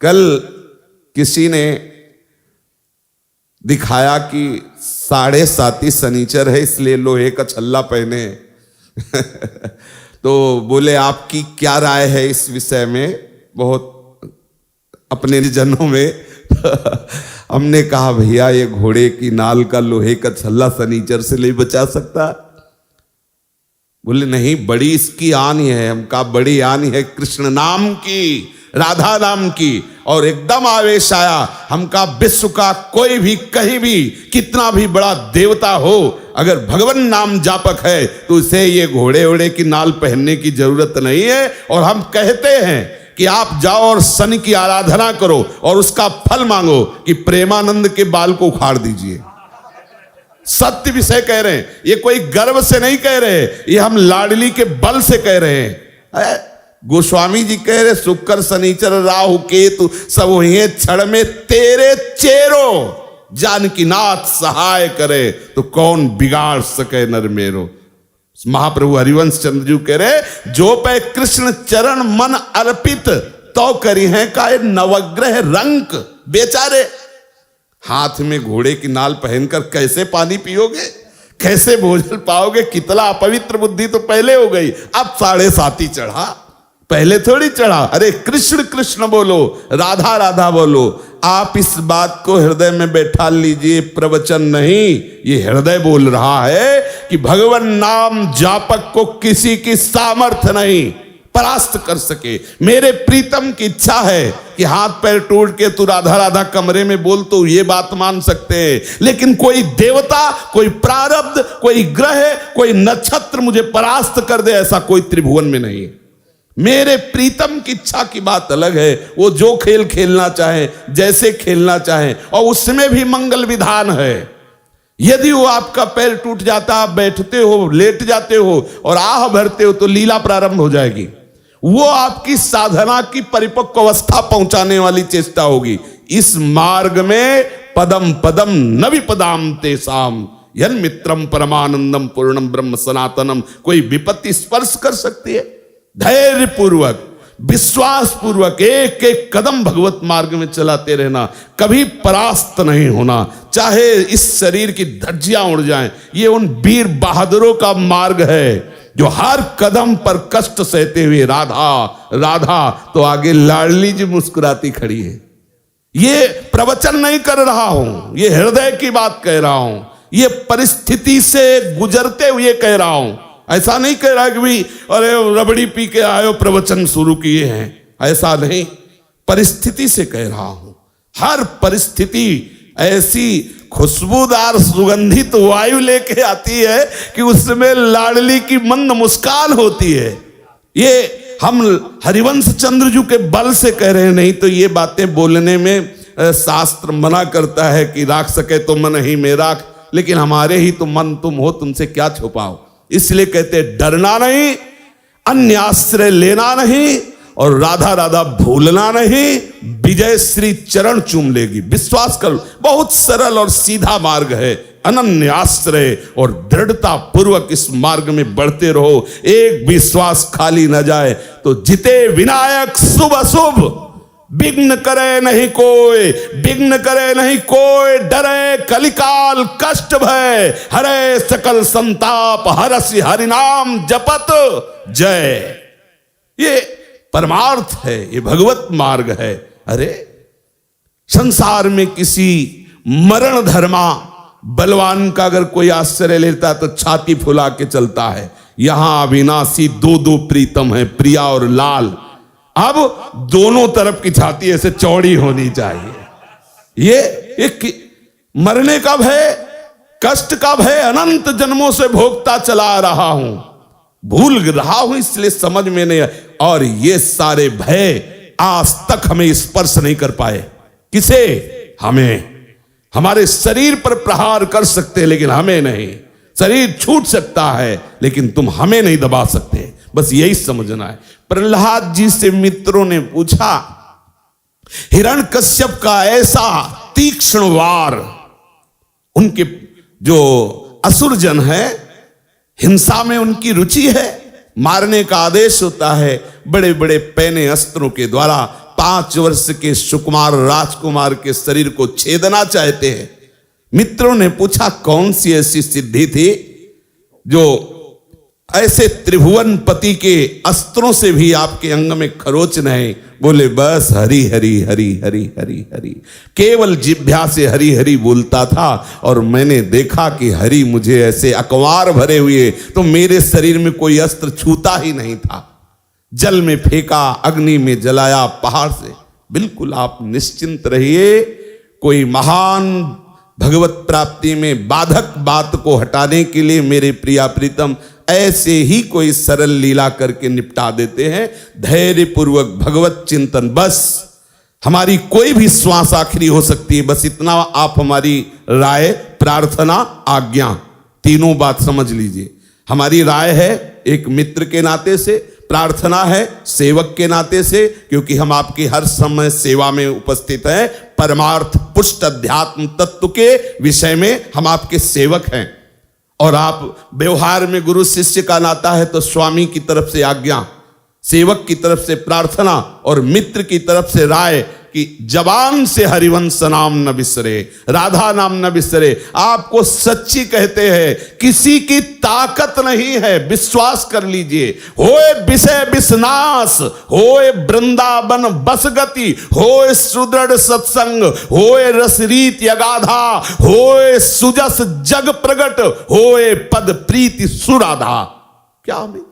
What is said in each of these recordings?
कल किसी ने दिखाया कि 7.5 शनिचर है इसलिए लोहे का छल्ला पहने तो बोले आपकी क्या राय है इस विषय में, बहुत अपने जनों में हमने कहा भैया ये घोड़े की नाल का लोहे का छल्ला शनिचर से नहीं बचा सकता। बोले नहीं, बड़ी इसकी आनी है। हम कहा बड़ी आनी है कृष्ण नाम की, राधा नाम की। और एकदम आवेश आया। हम कहा विश्व का कोई भी कहीं भी कितना भी बड़ा देवता हो, अगर भगवान नाम जापक है तो उसे ये घोड़े ओड़े की नाल पहनने की जरूरत नहीं है। और हम कहते हैं कि आप जाओ और शनि की आराधना करो और उसका फल मांगो कि प्रेमानंद के बाल को उखाड़ दीजिए। सत्य विषय कह रहे हैं, ये कोई गर्व से नहीं कह रहे, ये हम लाडली के बल से कह रहे हैं। गोस्वामी जी कह रहे शुक्र शनिचर राहु केतु सब हुए क्षण में तेरे चेरो, जानकी नाथ सहाय करे तो कौन बिगाड़ सके नर मेरो। महाप्रभु हरिवंश चंद्र जी कह रहे जो पे कृष्ण चरण मन अर्पित तो करी है का नवग्रह रंक। बेचारे हाथ में घोड़े की नाल पहनकर कैसे पानी पियोगे, कैसे भोजन पाओगे, कितना अपवित्र बुद्धि तो पहले हो गई। अब 7.5 चढ़ा, पहले थोड़ी चढ़ा। अरे कृष्ण कृष्ण बोलो, राधा राधा बोलो। आप इस बात को हृदय में बैठा लीजिए, प्रवचन नहीं, ये हृदय बोल रहा है कि भगवान नाम जापक को किसी की सामर्थ्य नहीं परास्त कर सके। मेरे प्रीतम की इच्छा है कि हाथ पैर टूट के तू राधा राधा कमरे में बोल तो ये बात मान सकते हैं, लेकिन कोई देवता, कोई प्रारब्ध, कोई ग्रह, कोई नक्षत्र मुझे परास्त कर दे ऐसा कोई त्रिभुवन में नहीं है। मेरे प्रीतम की इच्छा की बात अलग है, वो जो खेल खेलना चाहे, जैसे खेलना चाहे, और उसमें भी मंगल विधान है। यदि वो आपका पैर टूट जाता, आप बैठते हो, लेट जाते हो और आह भरते हो तो लीला प्रारंभ हो जाएगी। वो आपकी साधना की परिपक्व अवस्था पहुंचाने वाली चेष्टा होगी। इस मार्ग में पदम पदम न विपदाम तेसाम यन मित्रम परमानंदम पूर्णम ब्रह्म सनातनम। कोई विपत्ति स्पर्श कर सकती है? धैर्य पूर्वक, विश्वास पूर्वक एक एक कदम भगवत मार्ग में चलाते रहना, कभी परास्त नहीं होना। चाहे इस शरीर की धज्जियां उड़ जाएं, ये उन वीर बहादुरों का मार्ग है जो हर कदम पर कष्ट सहते हुए राधा राधा, तो आगे लाडली जी मुस्कुराती खड़ी है। ये प्रवचन नहीं कर रहा हूं, ये हृदय की बात कह रहा हूं, ये परिस्थिति से गुजरते हुए कह रहा हूं। ऐसा नहीं कह रहा कि भी अरे रबड़ी पी के आयो प्रवचन शुरू किए हैं, ऐसा नहीं, परिस्थिति से कह रहा हूं। हर परिस्थिति ऐसी खुशबूदार सुगंधित वायु लेके आती है कि उसमें लाडली की मंद मुस्कान होती है। ये हम हरिवंश चंद्र जी के बल से कह रहे हैं, नहीं तो ये बातें बोलने में शास्त्र मना करता है कि राख सके तो मन ही में राख, लेकिन हमारे ही तो मन तुम हो, तुमसे क्या छुपाओ। इसलिए कहते डरना नहीं, अन्य आश्रय लेना नहीं और राधा राधा भूलना नहीं। विजय श्री चरण चूम लेगी, विश्वास कर। बहुत सरल और सीधा मार्ग है, अनन्य आश्रय और दृढ़ता पूर्वक इस मार्ग में बढ़ते रहो। एक विश्वास खाली न जाए तो जिते विनायक शुभ अशुभ, विघ्न करे नहीं कोई, विघ्न करे नहीं कोई, डरे कलिकाल कष्ट भय, हरे सकल संताप हरसि हरिनाम जपत जय। ये परमार्थ है, ये भगवत मार्ग है। अरे संसार में किसी मरण धर्मा बलवान का अगर कोई आश्रय लेता तो छाती फुला के चलता है। यहां अविनाशी दो प्रीतम है, प्रिया और लाल। अब दोनों तरफ की छाती ऐसे चौड़ी होनी चाहिए। ये एक मरने का भय, कष्ट का भय अनंत जन्मों से भोगता चला रहा हूं, भूल रहा हूं, इसलिए समझ में नहीं। और ये सारे भय आज तक हमें स्पर्श नहीं कर पाए। किसे? हमें। हमारे शरीर पर प्रहार कर सकते हैं लेकिन हमें नहीं। शरीर छूट सकता है लेकिन तुम हमें नहीं दबा सकते, बस यही समझना है। प्रहलाद जी से मित्रों ने पूछा, हिरण्यकश्यप का ऐसा तीक्ष्ण वार, उनके जो असुरजन है हिंसा में उनकी रुचि है, मारने का आदेश होता है, बड़े बड़े पैने अस्त्रों के द्वारा 5 वर्ष के सुकुमार राजकुमार के शरीर को छेदना चाहते हैं। मित्रों ने पूछा कौन सी ऐसी सिद्धि थी जो ऐसे त्रिभुवन पति के अस्त्रों से भी आपके अंग में खरोच नहीं। बोले बस हरि हरि हरि हरि हरि हरि, केवल जिह्वा से हरि हरि बोलता था और मैंने देखा कि हरि मुझे ऐसे अकवार भरे हुए, तो मेरे शरीर में कोई अस्त्र छूता ही नहीं था। जल में फेंका, अग्नि में जलाया, पहाड़ से। बिल्कुल आप निश्चिंत रहिए, कोई महान भगवत प्राप्ति में बाधक बात को हटाने के लिए मेरे प्रिया प्रीतम ऐसे ही कोई सरल लीला करके निपटा देते हैं। धैर्य पूर्वक भगवत चिंतन, बस हमारी कोई भी श्वास आखिरी हो सकती है, बस इतना आप हमारी राय, प्रार्थना, आज्ञा, तीनों बात समझ लीजिए। हमारी राय है एक मित्र के नाते से, प्रार्थना है सेवक के नाते से, क्योंकि हम आपकी हर समय सेवा में उपस्थित हैं। परमार्थ पुष्ट अध्यात्म तत्व के विषय में हम आपके सेवक हैं। और आप व्यवहार में गुरु शिष्य का नाता है तो स्वामी की तरफ से आज्ञा, सेवक की तरफ से प्रार्थना और मित्र की तरफ से राय कि जबान से हरिवंश नाम न बिसरे, राधा नाम न बिसरे। आपको सच्ची कहते हैं, किसी की ताकत नहीं है, विश्वास कर लीजिए। होए विषय विषनाश, होए वृंदावन बस गति, होए सुदृढ़ सत्संग, होए रसरीत यगाधा, होए सुजस जग प्रगट, होए पद प्रीति सुराधा। क्या हमें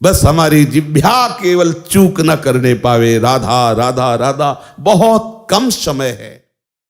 बस हमारी जिह्वा केवल चूक न करने पावे। राधा राधा राधा, बहुत कम समय है।